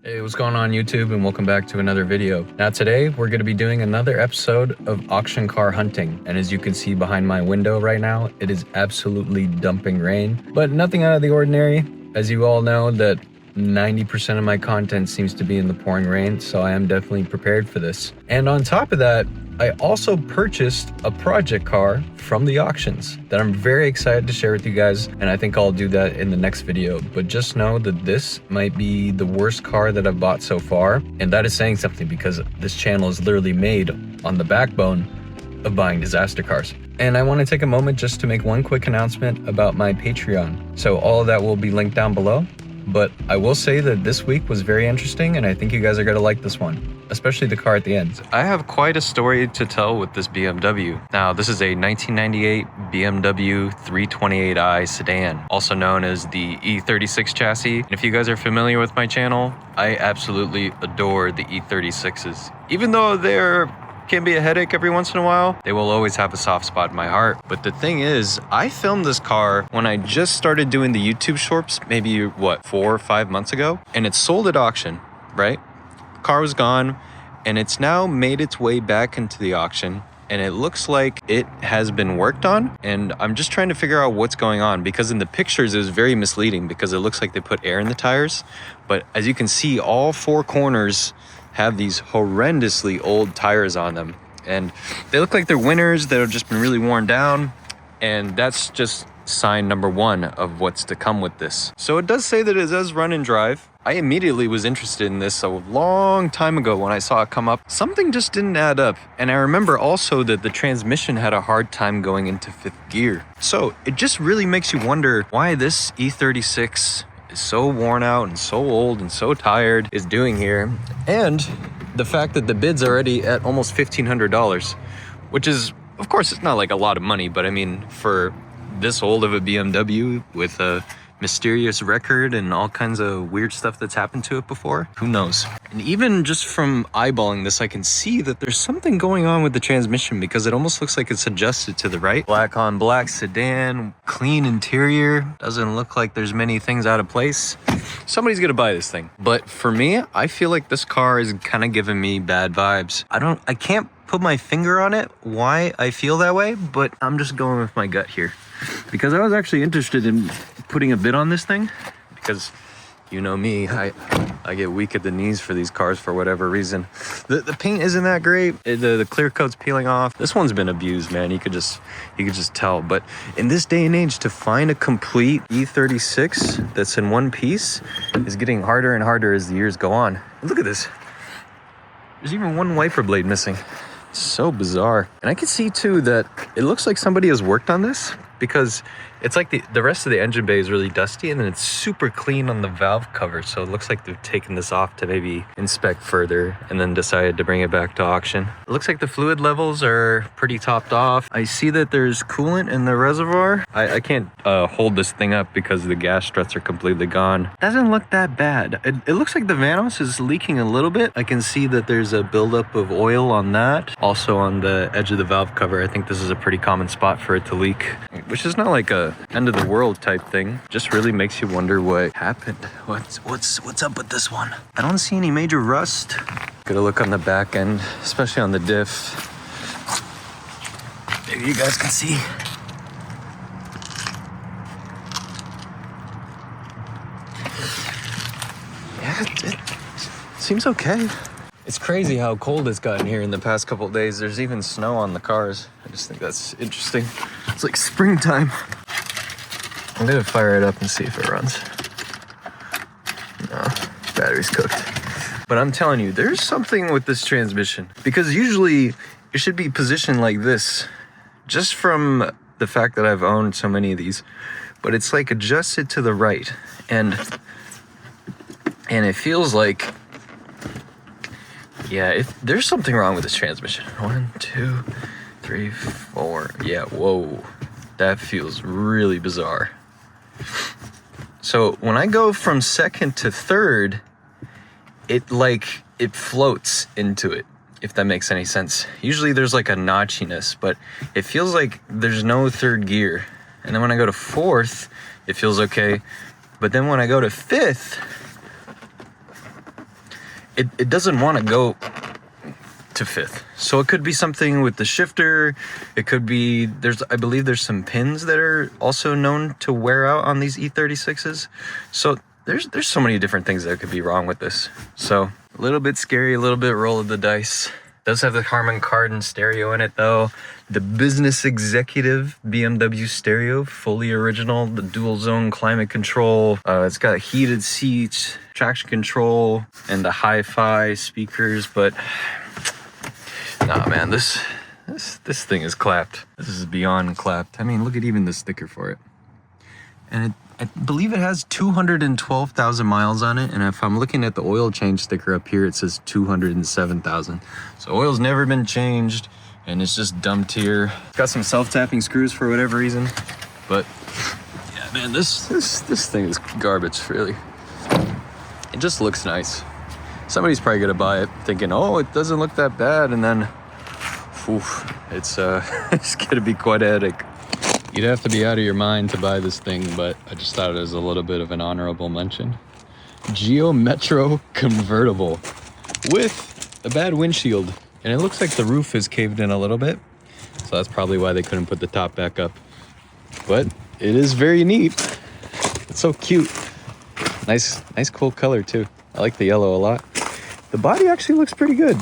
Hey, what's going on YouTube, and welcome back to another video. Now today we're going to be doing another episode of auction car hunting, and as you can see behind my window right now, it is absolutely dumping rain, but nothing out of the ordinary. As you all know, that 90% of my content seems to be in the pouring rain, so I am definitely prepared for this. And on top of that, I also purchased a project car from the auctions that I'm very excited to share with you guys, and I think I'll do that in the next video. But just know that this might be the worst car that I've bought so far, and that is saying something because this channel is literally made on the backbone of buying disaster cars. And I want to take a moment just to make one quick announcement about my Patreon. So all of that will be linked down below. But I will say that this week was very interesting, and I think you guys are going to like this one, especially the car at the end. I have quite a story to tell with this BMW. Now, this is a 1998 BMW 328i sedan, also known as the E36 chassis. And if you guys are familiar with my channel, I absolutely adore the E36s. Even though they're can be a headache every once in a while, they will always have a soft spot in my heart. But the thing is, I filmed this car when I just started doing the YouTube shorts, maybe what, 4 or 5 months ago, and it sold at auction, right? Car was gone, and it's now made its way back into the auction, and it looks like it has been worked on, and I'm just trying to figure out what's going on, because in the pictures it was very misleading because it looks like they put air in the tires, but as you can see, all 4 corners have these horrendously old tires on them, and they look like they're winners that have just been really worn down, and that's just sign number 1 of what's to come with this. So it does say that it does run and drive. I immediately was interested in this a long time ago when I saw it come up. Something just didn't add up, and I remember also that the transmission had a hard time going into 5th gear. So it just really makes you wonder why this E36 is so worn out and so old and so tired is doing here, and the fact that the bid's already at almost $1,500, which is, of course, it's not like a lot of money, but I mean, for this old of a BMW with a mysterious record and all kinds of weird stuff that's happened to it before, who knows? And even just from eyeballing this, I can see that there's something going on with the transmission because it almost looks like it's adjusted to the right. Black on black sedan, clean interior, doesn't look like there's many things out of place. Somebody's gonna buy this thing. But for me, I feel like this car is kind of giving me bad vibes. I can't put my finger on it why I feel that way, but I'm just going with my gut here. Because I was actually interested in putting a bid on this thing, because you know me, I get weak at the knees for these cars for whatever reason. The paint isn't that great. The clear coat's peeling off. This one's been abused, man. You could just tell. But in this day and age, to find a complete E36 that's in one piece is getting harder and harder as the years go on. Look at this. There's even one wiper blade missing. It's so bizarre. And I can see too that it looks like somebody has worked on this, because it's like the rest of the engine bay is really dusty, and then it's super clean on the valve cover. So it looks like they've taken this off to maybe inspect further and then decided to bring it back to auction. It looks like the fluid levels are pretty topped off. I see that there's coolant in the reservoir. I can't hold this thing up because the gas struts are completely gone. Doesn't look that bad. It looks like the Vanos is leaking a little bit. I can see that there's a buildup of oil on that. Also on the edge of the valve cover, I think this is a pretty common spot for it to leak, which is not like a end of the world type thing. Just really makes you wonder what happened. What's up with this one? I don't see any major rust. Gotta look on the back end, especially on the diff. Maybe you guys can see. Yeah, it seems okay. It's crazy how cold it's gotten here in the past couple of days. There's even snow on the cars. I just think that's interesting. It's like springtime. I'm gonna fire it up and see if it runs. No, battery's cooked. But I'm telling you, there's something with this transmission, because usually it should be positioned like this, just from the fact that I've owned so many of these, but it's like adjusted to the right, and it feels like, yeah, there's something wrong with this transmission. 1, 2, 3, 4. Yeah, whoa. That feels really bizarre. So when I go from second to third, it floats into it, if that makes any sense. Usually there's like a notchiness, but it feels like there's no third gear. And then when I go to fourth, it feels okay. But then when I go to fifth, it doesn't want to go to fifth. So it could be something with the shifter. It could be, I believe there's some pins that are also known to wear out on these E36s. So there's so many different things that could be wrong with this. So a little bit scary, a little bit roll of the dice. Does have the Harman Kardon stereo in it though. The business executive BMW stereo, fully original, the dual zone climate control. It's got heated seats, traction control, and the hi-fi speakers, but nah, man, this thing is clapped. This is beyond clapped. I mean, look at even the sticker for it. And I believe it has 212,000 miles on it. And if I'm looking at the oil change sticker up here, it says 207,000. So oil's never been changed and it's just dumped here. It's got some self-tapping screws for whatever reason. But yeah, man, this thing is garbage, really. It just looks nice. Somebody's probably gonna buy it thinking, oh, it doesn't look that bad. And then, oof, it's gonna be quite a headache. You'd have to be out of your mind to buy this thing, but I just thought it was a little bit of an honorable mention. Geo Metro Convertible with a bad windshield. And it looks like the roof is caved in a little bit. So that's probably why they couldn't put the top back up. But it is very neat. It's so cute. Nice cool color too. I like the yellow a lot. The body actually looks pretty good.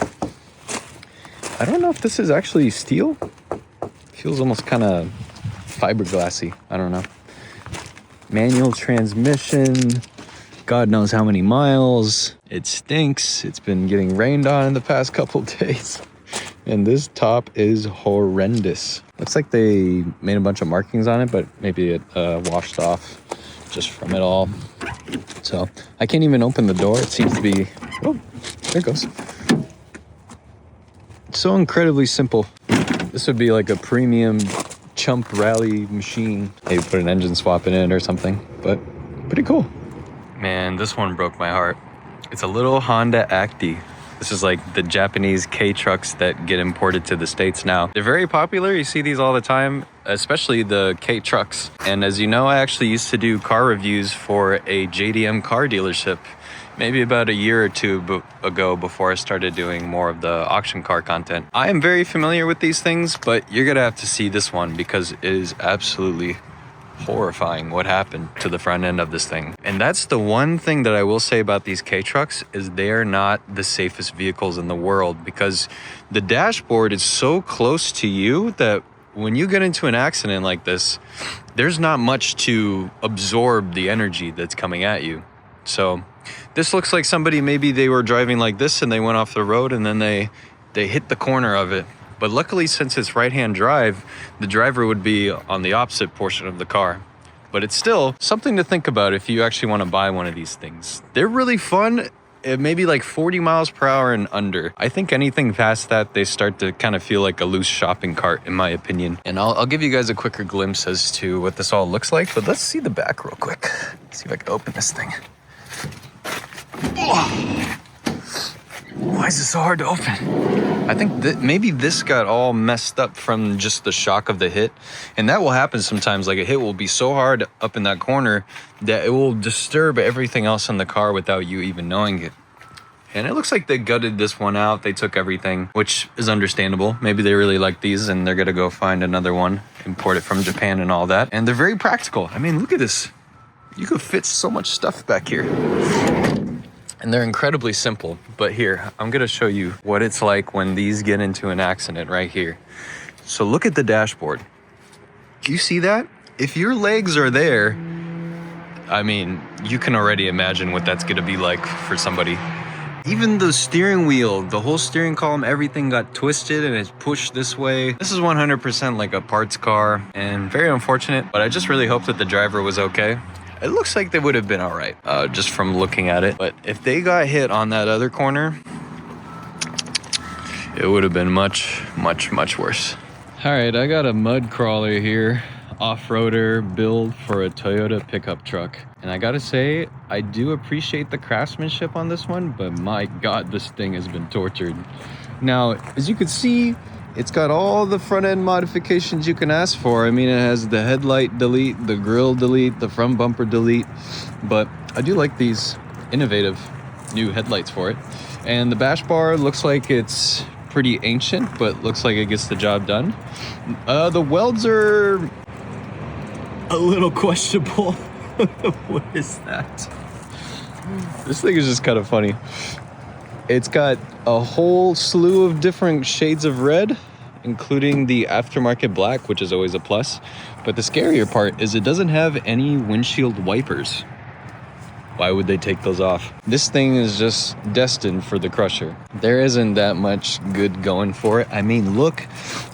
I don't know if this is actually steel. Feels almost kind of fiberglassy. I don't know. Manual transmission. God knows how many miles. It stinks. It's been getting rained on in the past couple days. And this top is horrendous. Looks like they made a bunch of markings on it, but maybe it washed off just from it all. So I can't even open the door. It seems to be, oh, there it goes. It's so incredibly simple. This would be like a premium chump rally machine. Maybe put an engine swap in it or something, but pretty cool. Man, this one broke my heart. It's a little Honda Acty. This is like the Japanese K trucks that get imported to the States now. They're very popular. You see these all the time, especially the K trucks. And as you know, I actually used to do car reviews for a JDM car dealership maybe about a year or two ago before I started doing more of the auction car content. I am very familiar with these things, but you're gonna have to see this one because it is absolutely horrifying what happened to the front end of this thing. And that's the one thing that I will say about these K trucks is they are not the safest vehicles in the world because the dashboard is so close to you that when you get into an accident like this, there's not much to absorb the energy that's coming at you. So this looks like somebody, maybe they were driving like this and they went off the road and then they hit the corner of it. But luckily, since it's right-hand drive, the driver would be on the opposite portion of the car. But it's still something to think about if you actually want to buy one of these things. They're really fun. Maybe like 40 miles per hour and under. I think anything past that, they start to kind of feel like a loose shopping cart, in my opinion. And I'll give you guys a quicker glimpse as to what this all looks like. But let's see the back real quick. See if I can open this thing. Why is it so hard to open? I think that maybe this got all messed up from just the shock of the hit. And that will happen sometimes. Like a hit will be so hard up in that corner that it will disturb everything else in the car without you even knowing it. And it looks like they gutted this one out. They took everything, which is understandable. Maybe they really like these and they're gonna go find another one, import it from Japan and all that. And they're very practical. I mean, look at this. You could fit so much stuff back here. And they're incredibly simple, but here, I'm gonna show you what it's like when these get into an accident right here. So look at the dashboard. Do you see that? If your legs are there, I mean, you can already imagine what that's gonna be like for somebody. Even the steering wheel, the whole steering column, everything got twisted and it's pushed this way. This is 100% like a parts car and very unfortunate, but I just really hope that the driver was okay. It looks like they would have been all right, just from looking at it. But if they got hit on that other corner, it would have been much, much, much worse. All right, I got a mud crawler here, off-roader build for a Toyota pickup truck. And I gotta say, I do appreciate the craftsmanship on this one, but my God, this thing has been tortured. Now, as you can see, it's got all the front end modifications you can ask for. I mean, it has the headlight delete, the grille delete, the front bumper delete, but I do like these. Innovative. new headlights for it. And the bash bar looks like it's pretty ancient, but looks like it gets the job done. The welds are a little questionable. What is that? This thing is just kind of funny. It's got a whole slew of different shades of red, including the aftermarket black, which is always a plus. But the scarier part is it doesn't have any windshield wipers. Why would they take those off? This thing is just destined for the crusher. There isn't that much good going for it. I mean, look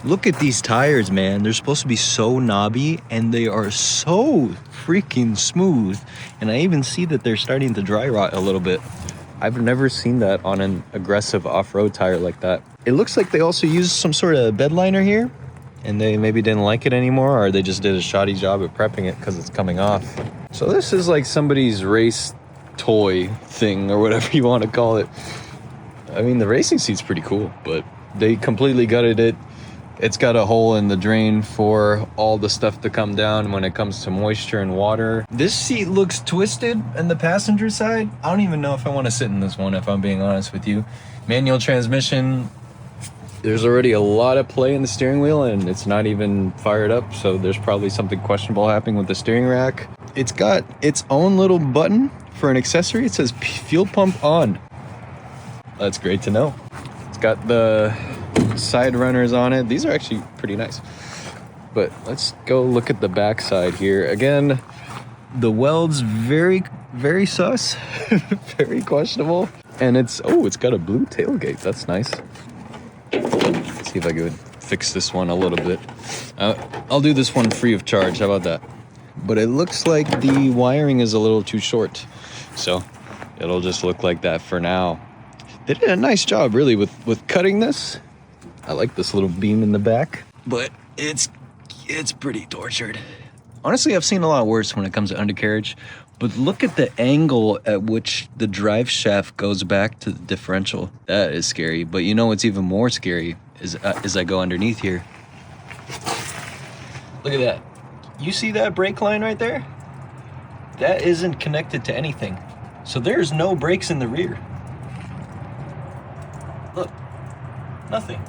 at these tires, man. They're supposed to be so knobby, and they are so freaking smooth. And I even see that they're starting to dry rot a little bit. I've never seen that on an aggressive off-road tire like that. It looks like they also used some sort of bed liner here, and they maybe didn't like it anymore, or they just did a shoddy job of prepping it because it's coming off. So this is like somebody's race toy thing, or whatever you want to call it. I mean, the racing seat's pretty cool, but they completely gutted it. It's got a hole in the drain for all the stuff to come down when it comes to moisture and water. This seat looks twisted in the passenger side. I don't even know if I want to sit in this one, if I'm being honest with you. Manual transmission, there's already a lot of play in the steering wheel, and it's not even fired up, so there's probably something questionable happening with the steering rack. It's got its own little button for an accessory. It says fuel pump on. That's great to know. It's got the side runners on it. These are actually pretty nice. But let's go look at the back side here. Again, the welds very, very sus. Very questionable. And it's got a blue tailgate. That's nice. Let's see if I could fix this one a little bit. I'll do this one free of charge. How about that? But it looks like the wiring is a little too short, so it'll just look like that for now. They did a nice job, really, with cutting this. I like this little beam in the back, but it's pretty tortured. Honestly, I've seen a lot worse when it comes to undercarriage, but look at the angle at which the drive shaft goes back to the differential. That is scary, but you know what's even more scary is as I go underneath here. Look at that. You see that brake line right there? That isn't connected to anything. So there's no brakes in the rear. Look, nothing.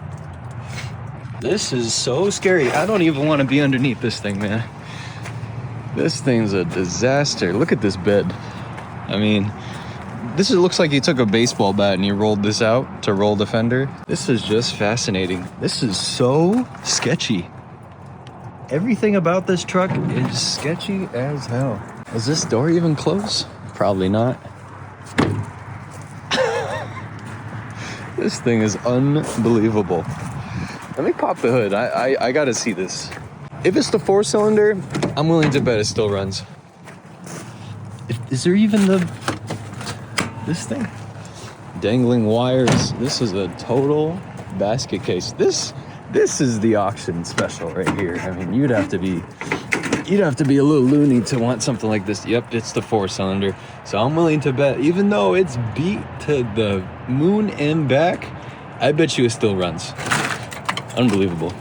This is so scary. I don't even want to be underneath this thing, man. This thing's a disaster. Look at this bed. I mean, looks like you took a baseball bat and you rolled this out to roll the fender. This is just fascinating. This is so sketchy. Everything about this truck is sketchy as hell. Is this door even closed? Probably not. This thing is unbelievable. Let me pop the hood. I gotta see this. If it's the 4-cylinder, I'm willing to bet it still runs. Is there even this thing? Dangling wires. This is a total basket case. This is the auction special right here. I mean, you'd have to be a little loony to want something like this. Yep, it's the 4-cylinder. So I'm willing to bet, even though it's beat to the moon and back, I bet you it still runs. Unbelievable.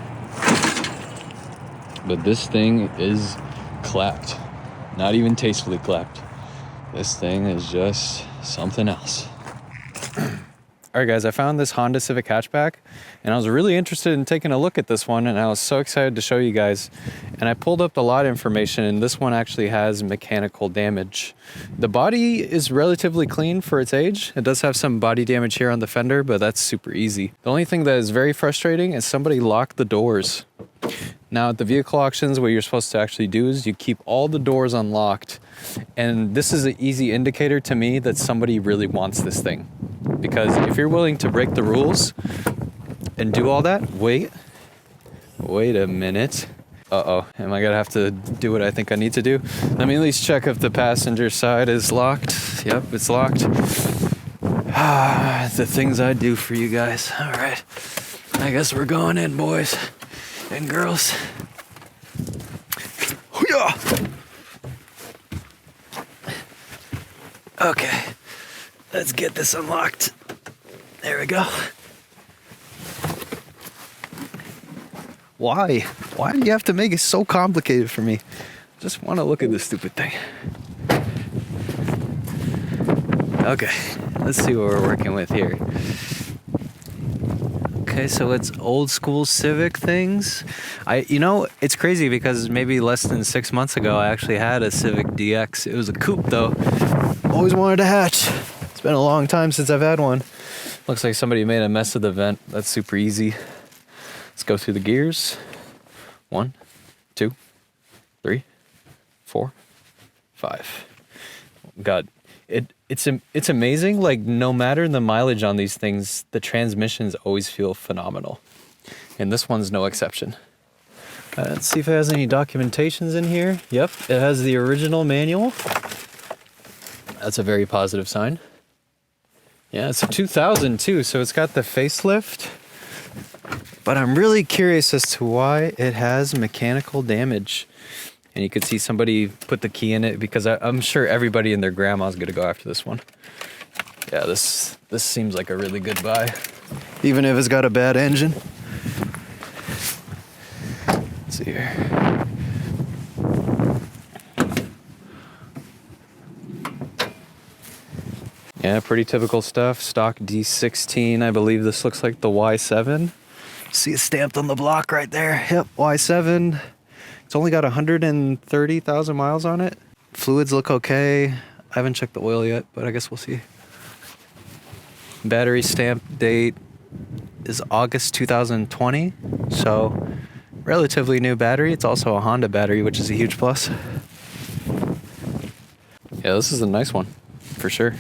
But this thing is clapped. Not even tastefully clapped. This thing is just something else. All right, guys, I found this Honda Civic hatchback, and I was really interested in taking a look at this one, and I was so excited to show you guys. And I pulled up a lot of information, and this one actually has mechanical damage. The body is relatively clean for its age. It does have some body damage here on the fender, but that's super easy. The only thing that is very frustrating is somebody locked the doors. Now, at the vehicle auctions, what you're supposed to actually do is you keep all the doors unlocked. And this is an easy indicator to me that somebody really wants this thing. Because if you're willing to break the rules and do all that, wait a minute. Uh-oh, am I gonna have to do what I think I need to do? Let me at least check if the passenger side is locked. Yep, it's locked. The things I do for you guys. All right, I guess we're going in, boys and girls. Okay, let's get this unlocked. There we go. Why? Why do you have to make it so complicated for me? Just want to look at this stupid thing. Okay, Let's see what we're working with here. Okay, so it's old school Civic things. It's crazy because maybe less than 6 months ago, I actually had a Civic DX. It was a coupe though. Always wanted a hatch. It's been a long time since I've had one. Looks like somebody made a mess of the vent. That's super easy. Let's go through the gears. 1, 2, 3, 4, 5. God, it's amazing. Like, no matter the mileage on these things, the transmissions always feel phenomenal, and this one's no exception. Let's see if it has any documentations in here. Yep, it has the original manual. That's a very positive sign. Yeah, it's a 2000 too, so it's got the facelift. But I'm really curious as to why it has mechanical damage. And you could see somebody put the key in it, because I'm sure everybody and their grandma's gonna go after this one. Yeah, this seems like a really good buy, even if it's got a bad engine. Let's see here. Yeah, pretty typical stuff. Stock D16. I believe this looks like the Y7. See it stamped on the block right there. Yep, Y7. It's only got 130,000 miles on it. Fluids look okay. I haven't checked the oil yet, but I guess we'll see. Battery stamp date is August 2020, so relatively new battery. It's also a Honda battery, which is a huge plus. Yeah, this is a nice one, for sure.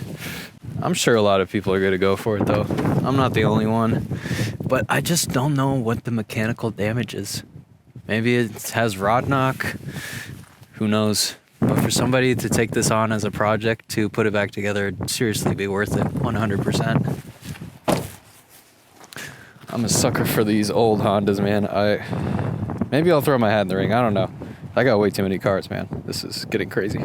I'm sure a lot of people are going to go for it, though. I'm not the only one. But I just don't know what the mechanical damage is. Maybe it has rod knock. Who knows? But for somebody to take this on as a project to put it back together, it'd seriously be worth it, 100%. I'm a sucker for these old Hondas, man. Maybe I'll throw my hat in the ring. I don't know. I got way too many cars, man. This is getting crazy.